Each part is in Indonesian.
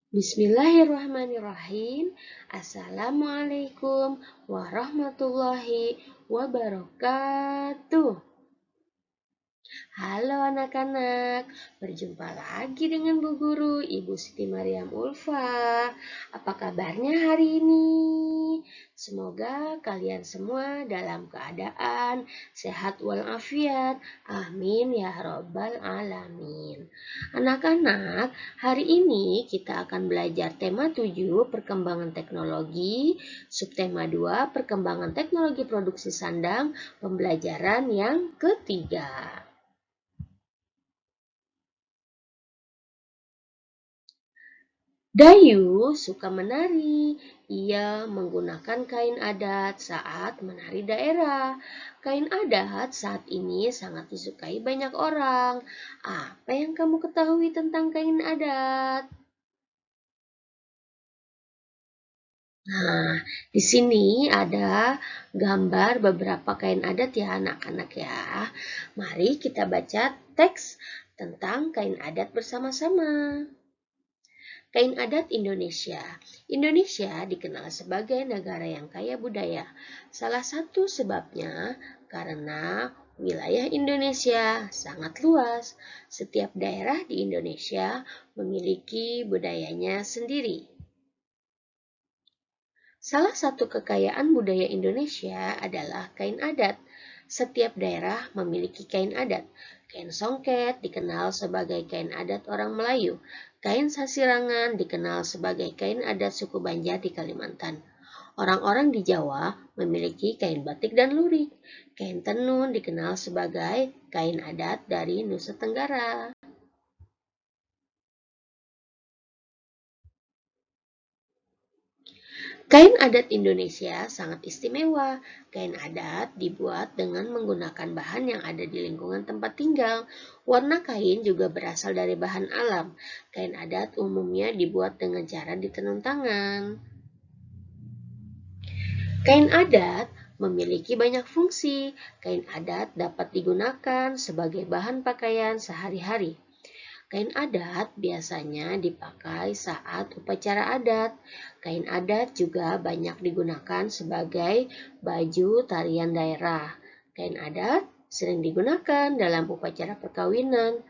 Bismillahirrahmanirrahim. Assalamualaikum warahmatullahi wabarakatuh. Halo anak-anak, berjumpa lagi dengan Bu Guru, Ibu Siti Mariam Ulfa. Apa kabarnya hari ini? Semoga kalian semua dalam keadaan sehat walafiat. Amin ya robbal alamin. Anak-anak, hari ini kita akan belajar tema 7, perkembangan teknologi, subtema 2, perkembangan teknologi produksi sandang, pembelajaran yang ketiga. Dayu suka menari. Ia menggunakan kain adat saat menari daerah. Kain adat saat ini sangat disukai banyak orang. Apa yang kamu ketahui tentang kain adat? Nah, di sini ada gambar beberapa kain adat ya anak-anak ya. Mari kita baca teks tentang kain adat bersama-sama. Kain adat Indonesia. Indonesia dikenal sebagai negara yang kaya budaya. Salah satu sebabnya karena wilayah Indonesia sangat luas. Setiap daerah di Indonesia memiliki budayanya sendiri. Salah satu kekayaan budaya Indonesia adalah kain adat. Setiap daerah memiliki kain adat. Kain songket dikenal sebagai kain adat orang Melayu. Kain sasirangan dikenal sebagai kain adat suku Banjar di Kalimantan. Orang-orang di Jawa memiliki kain batik dan lurik. Kain tenun dikenal sebagai kain adat dari Nusa Tenggara. Kain adat Indonesia sangat istimewa. Kain adat dibuat dengan menggunakan bahan yang ada di lingkungan tempat tinggal. Warna kain juga berasal dari bahan alam. Kain adat umumnya dibuat dengan cara ditenun tangan. Kain adat memiliki banyak fungsi. Kain adat dapat digunakan sebagai bahan pakaian sehari-hari. Kain adat biasanya dipakai saat upacara adat. Kain adat juga banyak digunakan sebagai baju tarian daerah. Kain adat sering digunakan dalam upacara perkawinan.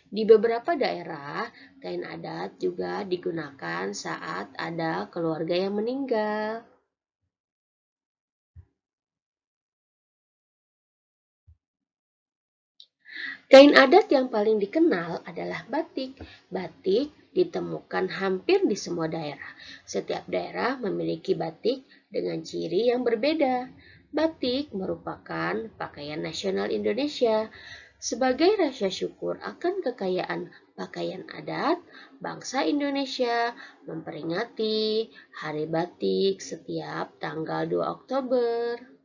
Di beberapa daerah, kain adat juga digunakan saat ada keluarga yang meninggal. Kain adat yang paling dikenal adalah batik. Batik ditemukan hampir di semua daerah. Setiap daerah memiliki batik dengan ciri yang berbeda. Batik merupakan pakaian nasional Indonesia. Sebagai rasa syukur akan kekayaan pakaian adat, bangsa Indonesia memperingati Hari Batik setiap tanggal 2 Oktober.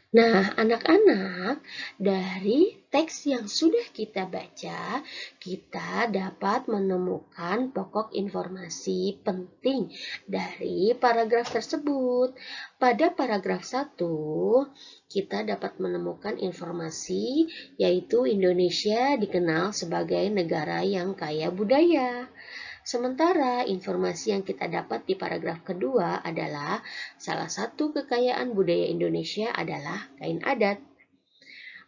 Nah, anak-anak, dari teks yang sudah kita baca, kita dapat menemukan pokok informasi penting dari paragraf tersebut. Pada paragraf 1, kita dapat menemukan informasi yaitu Indonesia dikenal sebagai negara yang kaya budaya. Sementara informasi yang kita dapat di paragraf kedua adalah salah satu kekayaan budaya Indonesia adalah kain adat.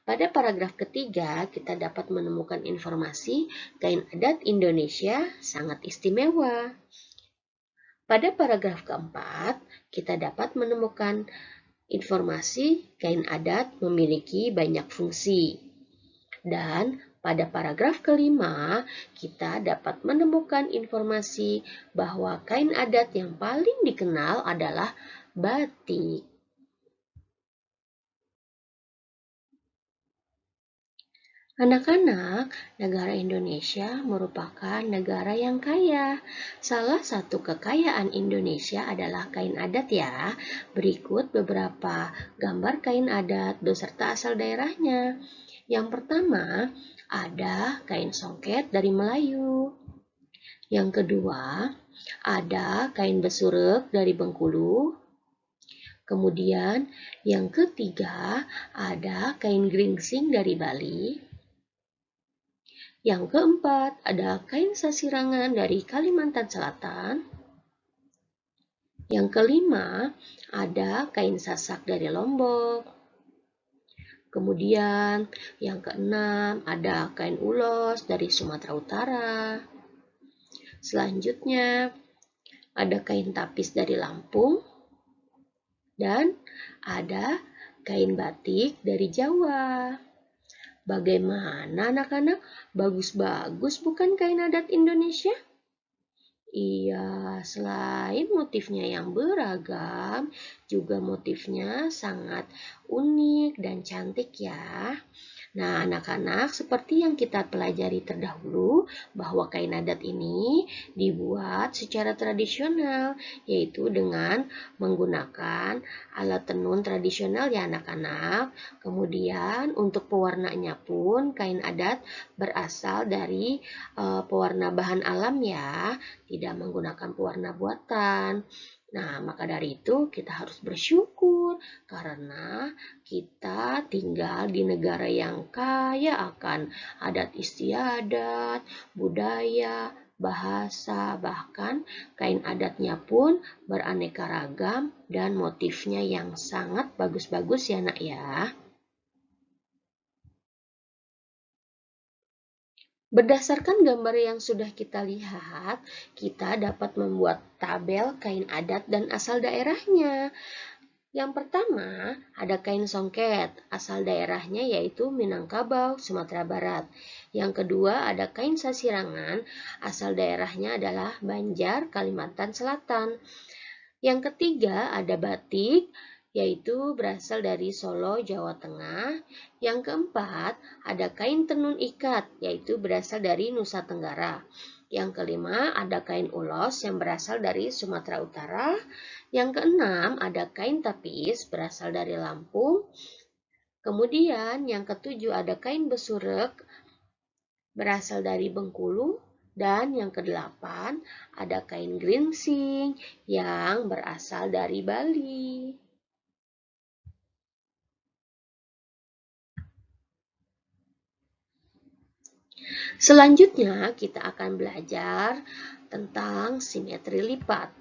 Pada paragraf ketiga, kita dapat menemukan informasi kain adat Indonesia sangat istimewa. Pada paragraf keempat, kita dapat menemukan informasi kain adat memiliki banyak fungsi. Dan pada paragraf kelima, kita dapat menemukan informasi bahwa kain adat yang paling dikenal adalah batik. Anak-anak, negara Indonesia merupakan negara yang kaya. Salah satu kekayaan Indonesia adalah kain adat ya. Berikut beberapa gambar kain adat beserta asal daerahnya. Yang pertama, ada kain songket dari Melayu. Yang kedua, ada kain besurek dari Bengkulu. Kemudian yang ketiga ada kain geringsing dari Bali. Yang keempat ada kain sasirangan dari Kalimantan Selatan. Yang kelima ada kain sasak dari Lombok. Kemudian yang keenam ada kain ulos dari Sumatera Utara. Selanjutnya ada kain tapis dari Lampung. Dan ada kain batik dari Jawa. Bagaimana anak-anak? Bagus-bagus bukan kain adat Indonesia? Iya, selain motifnya yang beragam, juga motifnya sangat unik dan cantik ya. Nah, anak-anak, seperti yang kita pelajari terdahulu, bahwa kain adat ini dibuat secara tradisional, yaitu dengan menggunakan alat tenun tradisional ya anak-anak. Kemudian untuk pewarnanya pun kain adat berasal dari pewarna bahan alam ya, tidak menggunakan pewarna buatan. Nah, maka dari itu kita harus bersyukur karena kita tinggal di negara yang kaya akan adat istiadat, budaya, bahasa, bahkan kain adatnya pun beraneka ragam dan motifnya yang sangat bagus-bagus ya nak ya. Berdasarkan gambar yang sudah kita lihat, kita dapat membuat tabel kain adat dan asal daerahnya. Yang pertama, ada kain songket, asal daerahnya yaitu Minangkabau, Sumatera Barat. Yang kedua, ada kain sasirangan, asal daerahnya adalah Banjar, Kalimantan Selatan. Yang ketiga, ada batik, yaitu berasal dari Solo, Jawa Tengah. Yang keempat, ada kain tenun ikat, yaitu berasal dari Nusa Tenggara. Yang kelima, ada kain ulos yang berasal dari Sumatera Utara. Yang keenam, ada kain tapis berasal dari Lampung. Kemudian yang ketujuh, ada kain besurek berasal dari Bengkulu. Dan yang kedelapan, ada kain geringsing yang berasal dari Bali. Selanjutnya, kita akan belajar tentang simetri lipat.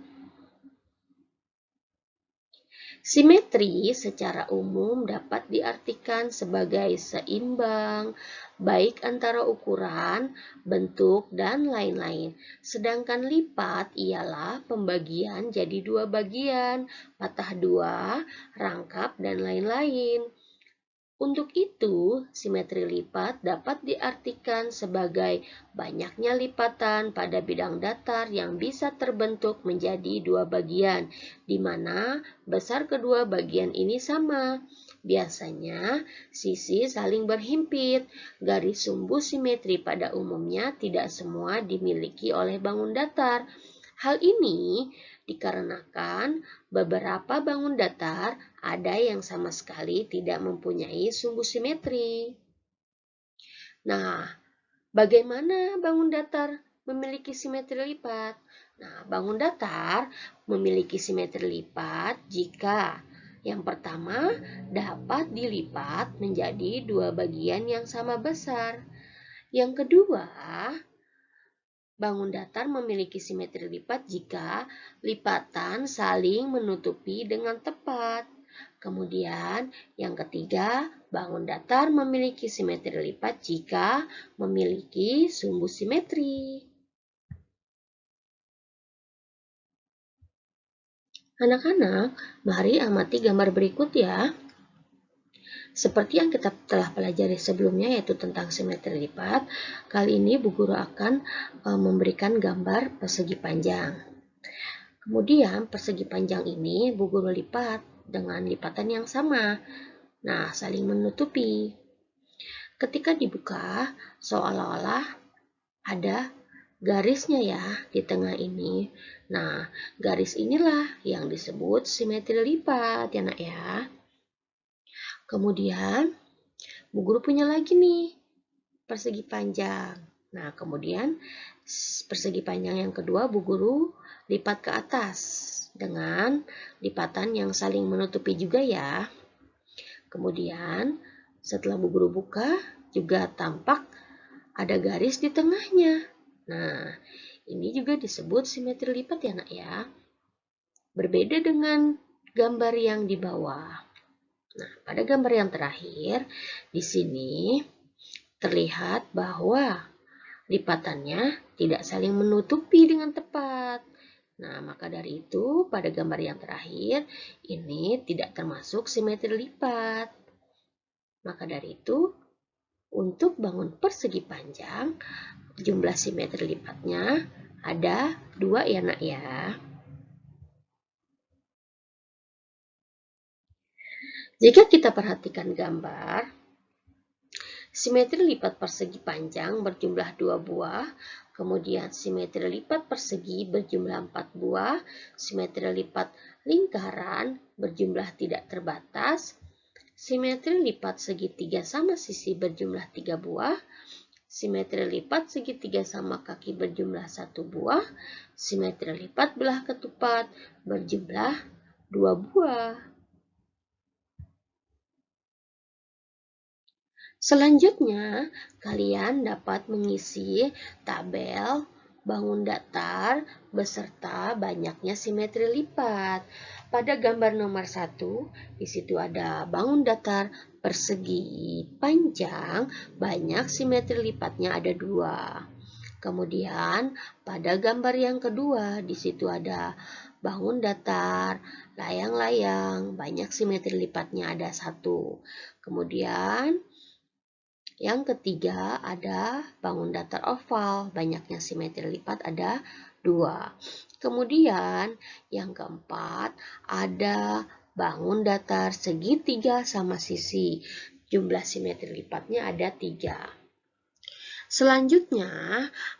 Simetri secara umum dapat diartikan sebagai seimbang, baik antara ukuran, bentuk, dan lain-lain. Sedangkan lipat ialah pembagian jadi dua bagian, patah dua, rangkap, dan lain-lain. Untuk itu, simetri lipat dapat diartikan sebagai banyaknya lipatan pada bidang datar yang bisa terbentuk menjadi dua bagian, di mana besar kedua bagian ini sama. Biasanya, sisi saling berhimpit. Garis sumbu simetri pada umumnya tidak semua dimiliki oleh bangun datar. Hal ini dikarenakan beberapa bangun datar ada yang sama sekali tidak mempunyai sumbu simetri. Nah, bagaimana bangun datar memiliki simetri lipat? Nah, bangun datar memiliki simetri lipat jika yang pertama dapat dilipat menjadi dua bagian yang sama besar. Yang kedua, bangun datar memiliki simetri lipat jika lipatan saling menutupi dengan tepat. Kemudian, yang ketiga, bangun datar memiliki simetri lipat jika memiliki sumbu simetri. Anak-anak, mari amati gambar berikut ya. Seperti yang kita telah pelajari sebelumnya yaitu tentang simetri lipat, kali ini Bu Guru akan memberikan gambar persegi panjang. Kemudian persegi panjang ini Bu Guru lipat dengan lipatan yang sama. Nah, saling menutupi. Ketika dibuka, seolah-olah ada garisnya ya di tengah ini. Nah, garis inilah yang disebut simetri lipat ya nak ya. Kemudian Bu Guru punya lagi nih persegi panjang. Nah, kemudian persegi panjang yang kedua Bu Guru lipat ke atas. dengan lipatan yang saling menutupi juga ya. Kemudian setelah bubur buka juga tampak ada garis di tengahnya. Nah, ini juga disebut simetri lipat ya nak ya. Berbeda dengan gambar yang di bawah. Nah, pada gambar yang terakhir, di sini terlihat bahwa lipatannya tidak saling menutupi dengan tepat. Nah, maka dari itu pada gambar yang terakhir ini tidak termasuk simetri lipat. Maka dari itu untuk bangun persegi panjang jumlah simetri lipatnya ada 2 ya nak ya. Jika kita perhatikan gambar, simetri lipat persegi panjang berjumlah 2 buah, kemudian simetri lipat persegi berjumlah 4 buah, simetri lipat lingkaran berjumlah tidak terbatas, simetri lipat segitiga sama sisi berjumlah 3 buah, simetri lipat segitiga sama kaki berjumlah 1 buah, simetri lipat belah ketupat berjumlah 2 buah. Selanjutnya, kalian dapat mengisi tabel bangun datar beserta banyaknya simetri lipat. Pada gambar nomor 1, di situ ada bangun datar persegi panjang, banyak simetri lipatnya ada 2. Kemudian, pada gambar yang kedua, di situ ada bangun datar, layang-layang, banyak simetri lipatnya ada 1. Kemudian, yang ketiga ada bangun datar oval, banyaknya simetri lipat ada 2. Kemudian yang keempat ada bangun datar segitiga sama sisi, jumlah simetri lipatnya ada 3. Selanjutnya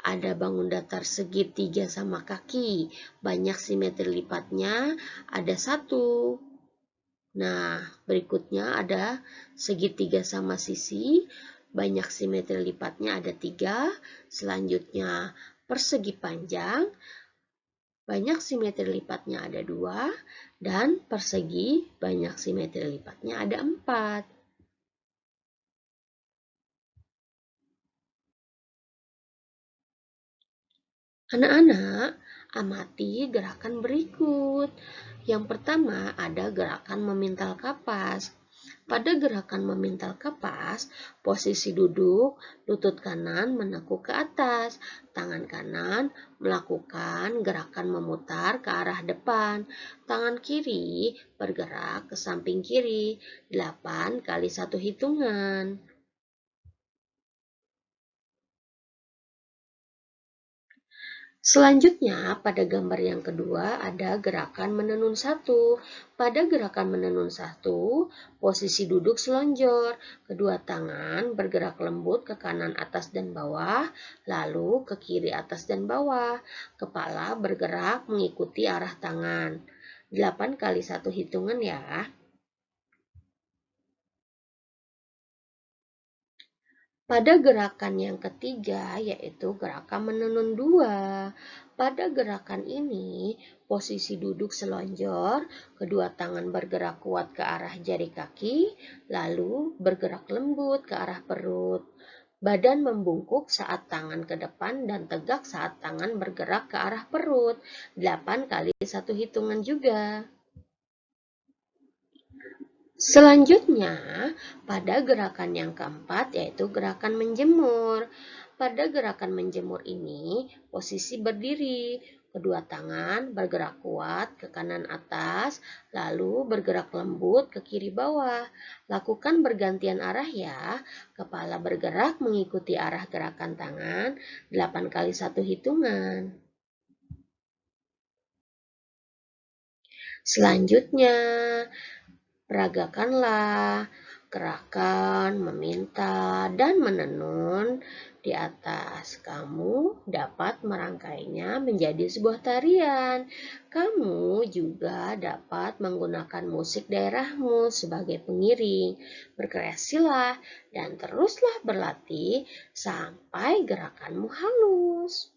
ada bangun datar segitiga sama kaki, banyak simetri lipatnya ada 1. Nah, berikutnya ada segitiga sama sisi, banyak simetri lipatnya ada 3. Selanjutnya persegi panjang, banyak simetri lipatnya ada 2. Dan persegi, banyak simetri lipatnya ada 4. Anak-anak, amati gerakan berikut. Yang pertama ada gerakan memintal kapas. Pada gerakan memintal kapas, posisi duduk, lutut kanan menekuk ke atas, tangan kanan melakukan gerakan memutar ke arah depan, tangan kiri bergerak ke samping kiri, 8 kali 1 hitungan. Selanjutnya, pada gambar yang kedua ada gerakan menenun 1. Pada gerakan menenun 1, posisi duduk selonjor, kedua tangan bergerak lembut ke kanan atas dan bawah, lalu ke kiri atas dan bawah. Kepala bergerak mengikuti arah tangan. 8 kali 1 hitungan ya. Pada gerakan yang ketiga, yaitu gerakan menenun 2. Pada gerakan ini, posisi duduk selonjor, kedua tangan bergerak kuat ke arah jari kaki, lalu bergerak lembut ke arah perut. Badan membungkuk saat tangan ke depan dan tegak saat tangan bergerak ke arah perut. 8 kali 1 hitungan juga. Selanjutnya, pada gerakan yang keempat yaitu gerakan menjemur. Pada gerakan menjemur ini, posisi berdiri, kedua tangan bergerak kuat ke kanan atas, lalu bergerak lembut ke kiri bawah. Lakukan bergantian arah ya, kepala bergerak mengikuti arah gerakan tangan, 8 kali 1 hitungan. Selanjutnya, peragakanlah gerakan meminta dan menenun di atas. Kamu dapat merangkainya menjadi sebuah tarian. Kamu juga dapat menggunakan musik daerahmu sebagai pengiring. Berkreasilah dan teruslah berlatih sampai gerakanmu halus.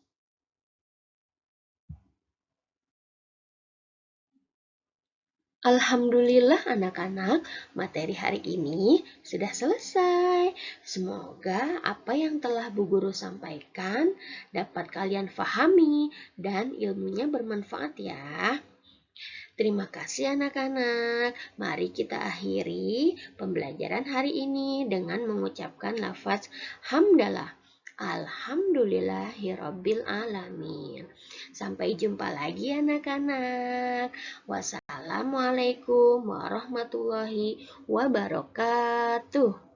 Alhamdulillah anak-anak, materi hari ini sudah selesai. Semoga apa yang telah Bu Guru sampaikan dapat kalian fahami dan ilmunya bermanfaat ya. Terima kasih anak-anak. Mari kita akhiri pembelajaran hari ini dengan mengucapkan lafaz hamdalah. Alhamdulillahirabbil alamin. Sampai jumpa lagi anak-anak. Wassalamualaikum warahmatullahi wabarakatuh.